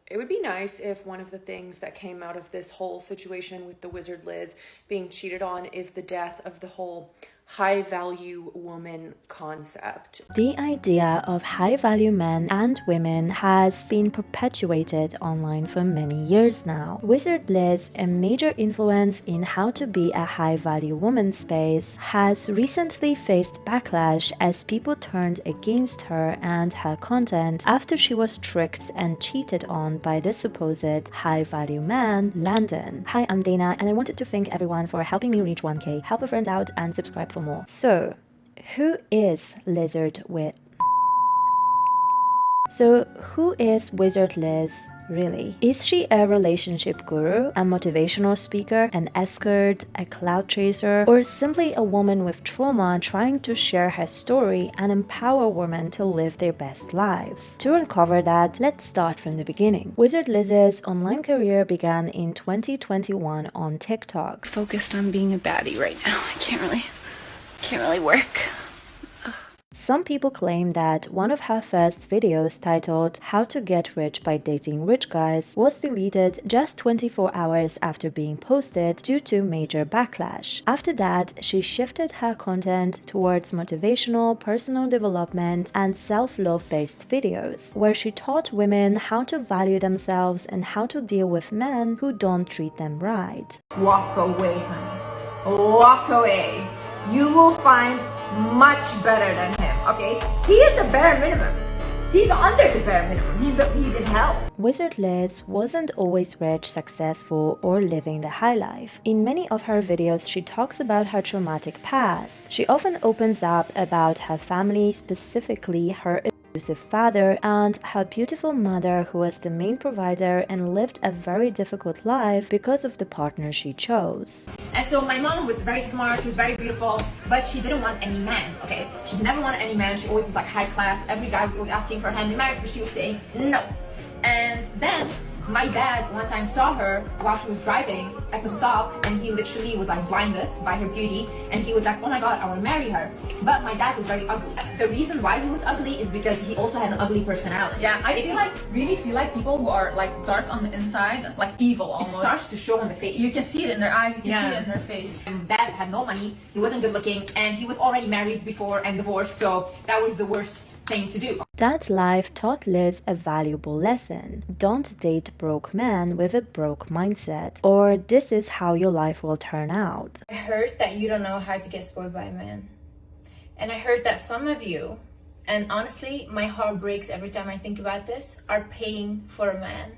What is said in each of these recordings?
It would be nice if one of the things that came out of this whole situation with the Wizard Liz being cheated on is the death of the whole high value woman concept. The idea of high value men and women has been perpetuated online for many years now. Wizard Liz, a major influence in how to be a high value woman space, has recently faced backlash as people turned against her and her content after she was tricked and cheated on by the supposed high value man, Landon. Hi, I'm Dana, and I wanted to thank everyone for helping me reach 1K. Help a friend out and subscribe for more. So, who is Wizard Liz really? Is she a relationship guru, a motivational speaker, an escort, a cloud chaser, or simply a woman with trauma trying to share her story and empower women to live their best lives? To uncover that, let's start from the beginning. Wizard Liz's online career began in 2021 on TikTok. Focused on being a baddie right now. I can't really work. Some people claim that one of her first videos titled How to Get Rich by Dating Rich Guys was deleted just 24 hours after being posted due to major backlash. After that, she shifted her content towards motivational, personal development, and self-love based videos, where she taught women how to value themselves and how to deal with men who don't treat them right. Walk away, honey. Walk away. You will find much better than him, okay? He is the bare minimum. He's under the bare minimum. He's in hell. Wizard Liz wasn't always rich, successful, or living the high life. In many of her videos, she talks about her traumatic past. She often opens up about her family, specifically her abusive father and her beautiful mother, who was the main provider and lived a very difficult life because of the partner she chose. And so my mom was very smart, she was very beautiful, but she didn't want any man, okay? She never wanted any man, she always was like high class. Every guy was always asking for her hand in marriage, but she was saying no. And then my dad one time saw her while she was driving at the stop, and he literally was like blinded by her beauty, and he was like, oh my god, I want to marry her. But my dad was very ugly. The reason why he was ugly is because he also had an ugly personality. Yeah, I really feel like people who are like dark on the inside, like evil almost. It starts to show on the face. You can see it in their eyes, you can see it in their face. And dad had no money, he wasn't good looking, and he was already married before and divorced, so that was the worst thing to do. That life taught Liz a valuable lesson. Don't date broke men with a broke mindset, or this is how your life will turn out. I heard that you don't know how to get spoiled by a man. And I heard that some of you, and honestly, my heart breaks every time I think about this, are paying for a man.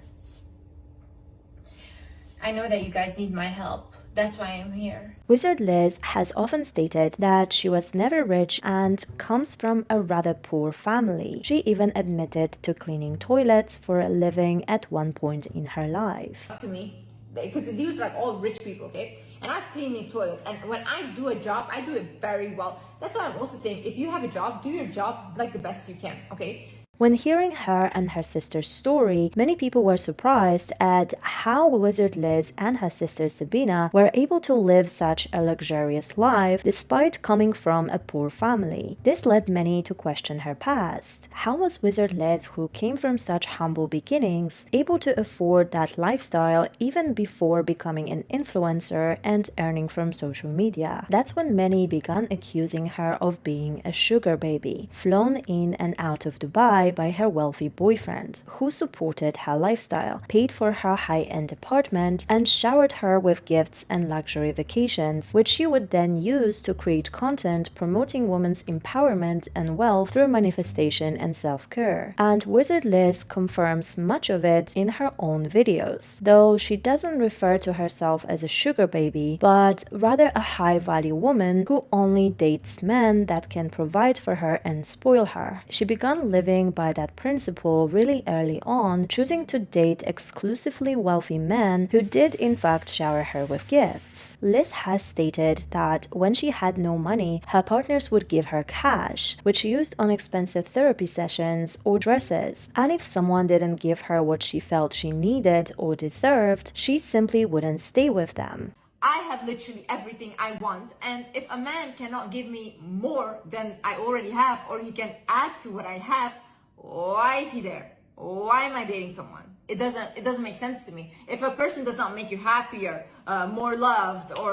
I know that you guys need my help. That's why I'm here. Wizard Liz has often stated that she was never rich and comes from a rather poor family. She even admitted to cleaning toilets for a living at one point in her life. To me, because these are like all rich people, okay? And I was cleaning toilets, and when I do a job, I do it very well. That's why I'm also saying, if you have a job, do your job like the best you can, okay? When hearing her and her sister's story, many people were surprised at how Wizard Liz and her sister Sabina were able to live such a luxurious life despite coming from a poor family. This led many to question her past. How was Wizard Liz, who came from such humble beginnings, able to afford that lifestyle even before becoming an influencer and earning from social media? That's when many began accusing her of being a sugar baby, flown in and out of Dubai by her wealthy boyfriend, who supported her lifestyle, paid for her high-end apartment, and showered her with gifts and luxury vacations, which she would then use to create content promoting women's empowerment and wealth through manifestation and self-care. And Wizard Liz confirms much of it in her own videos, though she doesn't refer to herself as a sugar baby, but rather a high-value woman who only dates men that can provide for her and spoil her. She began living by that principle really early on, choosing to date exclusively wealthy men who did in fact shower her with gifts. Liz has stated that when she had no money, her partners would give her cash, which she used on expensive therapy sessions or dresses. And if someone didn't give her what she felt she needed or deserved, she simply wouldn't stay with them. I have literally everything I want, and if a man cannot give me more than I already have, or he can add to what I have, why is he there? why am I dating someone? It doesn't make sense to me. If a person does not make you happier, more loved, or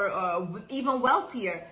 even wealthier,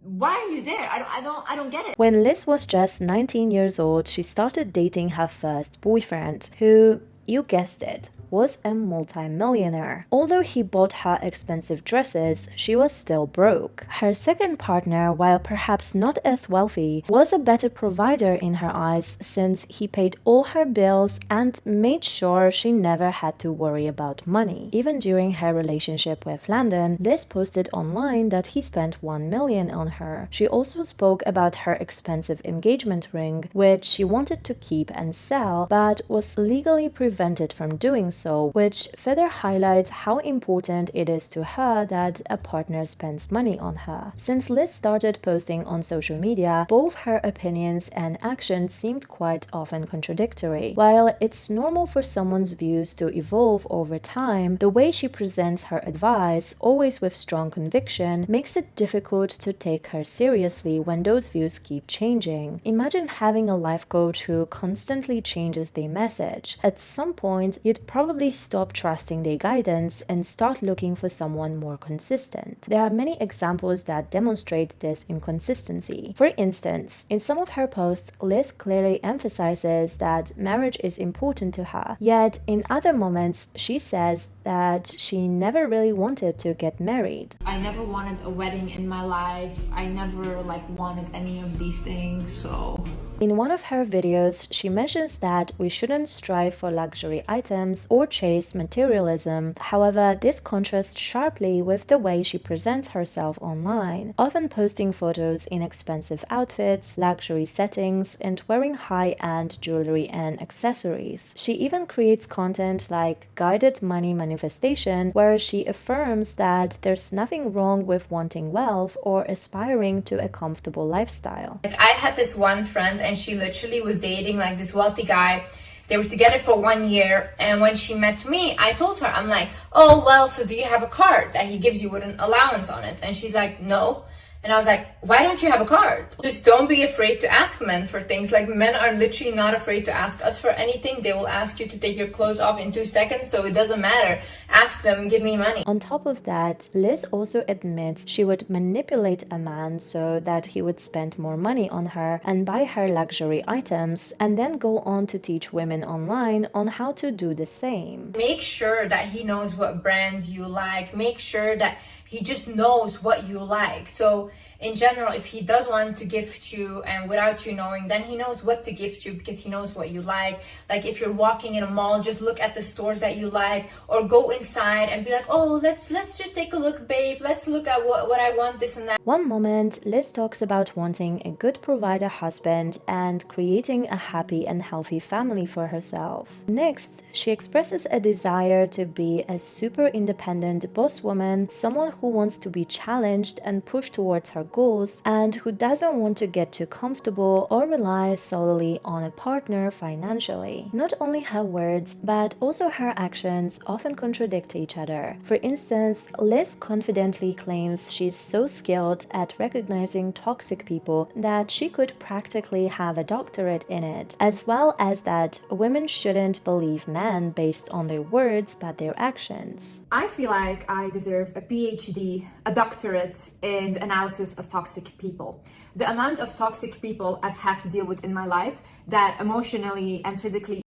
why are you there? I don't get it. When Liz was just 19 years old, she started dating her first boyfriend, who, you guessed it, was a multi-millionaire. Although he bought her expensive dresses, she was still broke. Her second partner, while perhaps not as wealthy, was a better provider in her eyes since he paid all her bills and made sure she never had to worry about money. Even during her relationship with Landon, Liz posted online that he spent $1 million on her. She also spoke about her expensive engagement ring, which she wanted to keep and sell, but was legally prevented from doing so, which further highlights how important it is to her that a partner spends money on her. Since Liz started posting on social media, both her opinions and actions seemed quite often contradictory. While it's normal for someone's views to evolve over time, the way she presents her advice, always with strong conviction, makes it difficult to take her seriously when those views keep changing. Imagine having a life coach who constantly changes their message. At some point, you'd probably stop trusting their guidance and start looking for someone more consistent. There are many examples that demonstrate this inconsistency. For instance, in some of her posts, Liz clearly emphasizes that marriage is important to her, yet in other moments, she says that she never really wanted to get married. I never wanted a wedding in my life. I never wanted any of these things, so... In one of her videos, she mentions that we shouldn't strive for luxury items or chase materialism. However, this contrasts sharply with the way she presents herself online, often posting photos in expensive outfits, luxury settings, and wearing high-end jewelry and accessories. She even creates content like Guided Money Manifestation, where she affirms that there's nothing wrong with wanting wealth or aspiring to a comfortable lifestyle. I had this one friend and she literally was dating this wealthy guy. They were together for 1 year, and when she met me, I told her, I'm like, oh, well, so do you have a card that he gives you with an allowance on it? And she's like, no. And I was like, why don't you have a card? Just don't be afraid to ask men for things. Men are literally not afraid to ask us for anything. They will ask you to take your clothes off in 2 seconds, so it doesn't matter. Ask them, give me money. On top of that, Liz also admits she would manipulate a man so that he would spend more money on her and buy her luxury items, and then go on to teach women online on how to do the same. Make sure that he knows what brands you like. Make sure that he just knows what you like. So in general, if he does want to gift you and without you knowing, then he knows what to gift you because he knows what you like. If you're walking in a mall, just look at the stores that you like, or go inside and be like, oh, let's just take a look, babe. Let's look at what I want, this and that. One moment, Liz talks about wanting a good provider husband and creating a happy and healthy family for herself. Next, she expresses a desire to be a super independent boss woman, someone who wants to be challenged and pushed towards her goals, and who doesn't want to get too comfortable or rely solely on a partner financially. Not only her words, but also her actions often contradict each other. For instance, Liz confidently claims she's so skilled at recognizing toxic people that she could practically have a doctorate in it, as well as that women shouldn't believe men based on their words but their actions. I feel like I deserve a PhD, a doctorate in analysis of toxic people. The amount of toxic people I've had to deal with in my life that emotionally and physically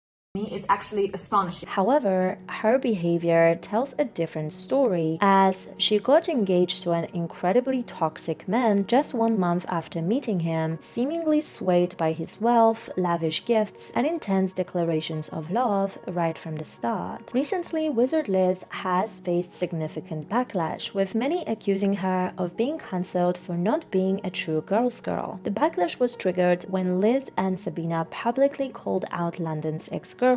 is actually astonishing. However, her behavior tells a different story, as she got engaged to an incredibly toxic man just 1 month after meeting him, seemingly swayed by his wealth, lavish gifts, and intense declarations of love right from the start. Recently, Wizard Liz has faced significant backlash, with many accusing her of being cancelled for not being a true girl's girl. The backlash was triggered when Liz and Sabina publicly called out Landon's ex-girlfriend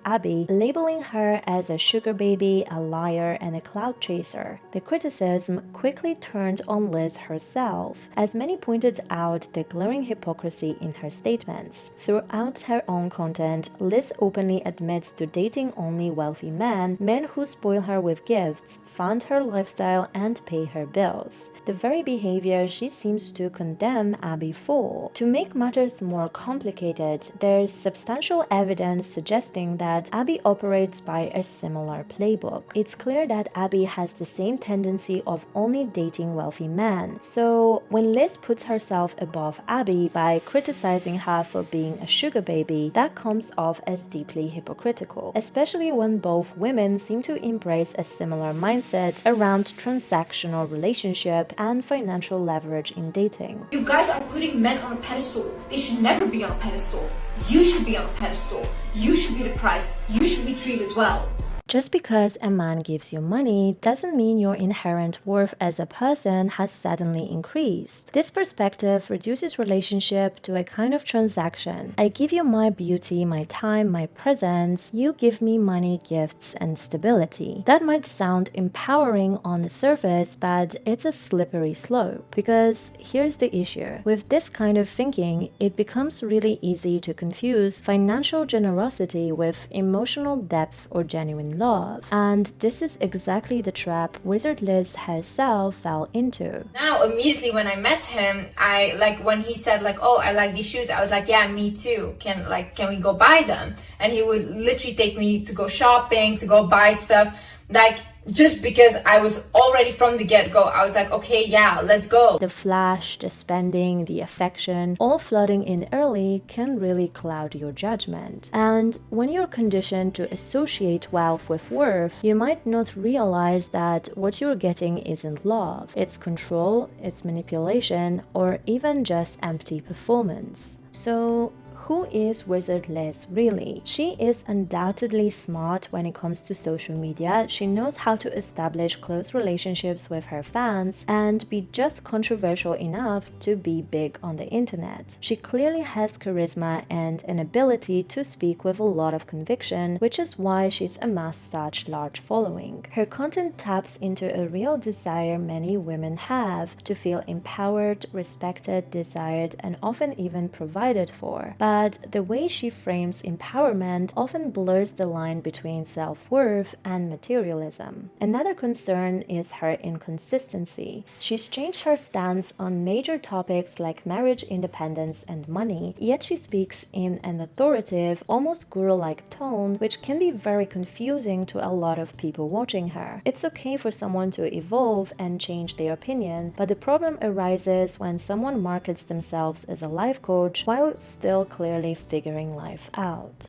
Abby, labeling her as a sugar baby, a liar, and a clout chaser. The criticism quickly turned on Liz herself, as many pointed out the glaring hypocrisy in her statements. Throughout her own content, Liz openly admits to dating only wealthy men who spoil her with gifts, fund her lifestyle, and pay her bills. The very behavior she seems to condemn Abby for. To make matters more complicated, there's substantial evidence suggesting that Abby operates by a similar playbook. It's clear that Abby has the same tendency of only dating wealthy men. So when Liz puts herself above Abby by criticizing her for being a sugar baby, that comes off as deeply hypocritical, especially when both women seem to embrace a similar mindset around transactional relationship and financial leverage in dating. You guys are putting men on a pedestal. They should never be on a pedestal. You should be on a pedestal. You should be the prize. You should be treated well. Just because a man gives you money doesn't mean your inherent worth as a person has suddenly increased. This perspective reduces relationship to a kind of transaction. I give you my beauty, my time, my presence. You give me money, gifts, and stability. That might sound empowering on the surface, but it's a slippery slope. Because here's the issue. With this kind of thinking, it becomes really easy to confuse financial generosity with emotional depth or genuine love. And this is exactly the trap Wizard Liz herself fell into. Now, immediately when I met him, when he said oh, I like these shoes, I was like, yeah, me too. Can we go buy them? And he would literally take me to go shopping, to go buy stuff. Just because I was already from the get-go, I was like, okay, yeah, let's go. The flash, the spending, the affection, all flooding in early can really cloud your judgment. And when you're conditioned to associate wealth with worth, you might not realize that what you're getting isn't love. It's control, it's manipulation, or even just empty performance. So, who is Wizard Liz really? She is undoubtedly smart when it comes to social media. She knows how to establish close relationships with her fans and be just controversial enough to be big on the internet. She clearly has charisma and an ability to speak with a lot of conviction, which is why she's amassed such large following. Her content taps into a real desire many women have to feel empowered, respected, desired, and often even provided for. But the way she frames empowerment often blurs the line between self-worth and materialism. Another concern is her inconsistency. She's changed her stance on major topics like marriage, independence, and money, yet she speaks in an authoritative, almost guru-like tone, which can be very confusing to a lot of people watching her. It's okay for someone to evolve and change their opinion, but the problem arises when someone markets themselves as a life coach while still clearly figuring life out.